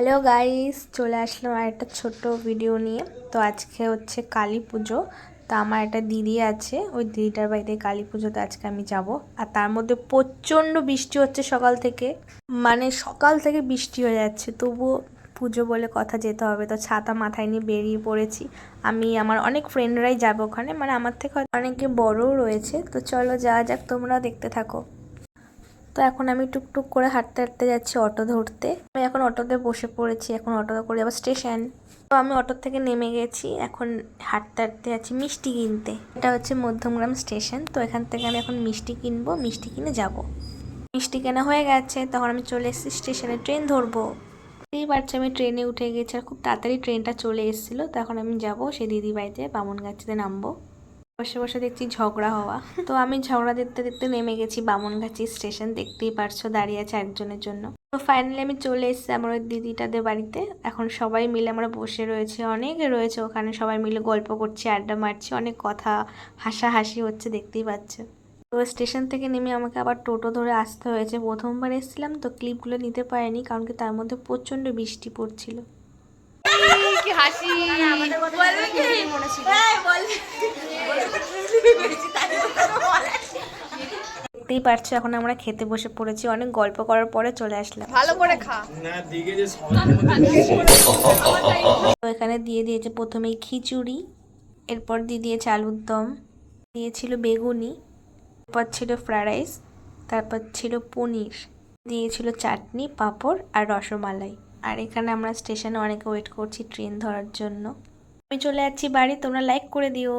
Hello guys, চলে আসলাম আর একটা ছোট্ট ভিডিও নিয়ে। তো আজকে হচ্ছে কালী পুজো। তো আমার একটা দিদি আছে, ওই দিদিটার বাড়িতে কালী পুজোতে আজকে আমি যাব। আর তার মধ্যে প্রচণ্ড বৃষ্টি হচ্ছে সকাল থেকে, মানে সকাল থেকে বৃষ্টি হয়ে যাচ্ছে, তবুও পুজো বলে কথা যেতে হবে। তো ছাতা মাথায় নিয়ে বেরিয়ে পড়েছি। আমি আমার অনেক ফ্রেন্ডরাই যাবে ওখানে, মানে আমার থেকে অনেকে বড়ও রয়েছে। তো চলো যাওয়া যাক, তোমরা দেখতে থাকো। তো এখন আমি টুকটুক করে হাঁটতে হাঁটতে যাচ্ছি অটো ধরতে। আমি এখন অটোতে বসে পড়েছি, এখন অটোতে করে যাবো স্টেশন। তো আমি অটো থেকে নেমে গেছি, এখন হাঁটতে হাঁটতে যাচ্ছি মিষ্টি কিনতে। এটা হচ্ছে মধ্যমগ্রাম স্টেশন। তো এখান থেকে আমি এখন মিষ্টি কিনবো, মিষ্টি কিনে যাব। মিষ্টি কেনা হয়ে গেছে, তখন আমি চলে এসেছি স্টেশনে, ট্রেন ধরবো। এই বাচ্চা আমি ট্রেনে উঠে গেছি, আর খুব তাড়াতাড়ি ট্রেনটা চলে এসেছিলো। তো এখন আমি যাবো সেই দিদি বাড়িতে, বামুনগাছিতে নামবো। বসে বসে দেখছি ঝগড়া হওয়া। তো আমি ঝগড়া দেখতে দেখতে নেমে গেছি বামুনগাছি স্টেশন, দেখতেই পারছো দাঁড়িয়ে আছে একজনের জন্য। তো ফাইনালি আমি চলে এসেছি আমার ওই দিদিটাদের বাড়িতে। এখন সবাই মিলে আমরা বসে রয়েছে, অনেকে রয়েছে ওখানে, সবাই মিলে গল্প করছি, আড্ডা মারছি, অনেক কথা হাসাহাসি হচ্ছে, দেখতেই পাচ্ছ। তো স্টেশন থেকে নেমে আমাকে আবার টোটো ধরে আসতে হয়েছে। প্রথমবার এসেছিলাম তো ক্লিপগুলো নিতে পারিনি, কারণ কি তার মধ্যে প্রচণ্ড বৃষ্টি পড়ছিল। কি হাসি মনে ছিল দেখতেই পারছো, এখন আমরা খেতে বসে পড়েছি। অনেক গল্প করার পরে চলে আসলাম। ভালো করে খা। তো এখানে দিয়ে দিয়েছে প্রথমেই খিচুড়ি, এরপর দিয়ে দিয়েছে আলুর দম, দিয়েছিল বেগুনি, এরপর ছিল ফ্রাইড রাইস, তারপর ছিল পনির, দিয়েছিল চাটনি, পাঁপড় আর রসমালাই। আর এখানে আমরা স্টেশনে অনেকে ওয়েট করছি ট্রেন ধরার জন্য। আমি চলে যাচ্ছি বাড়ি, তোমরা লাইক করে দিও।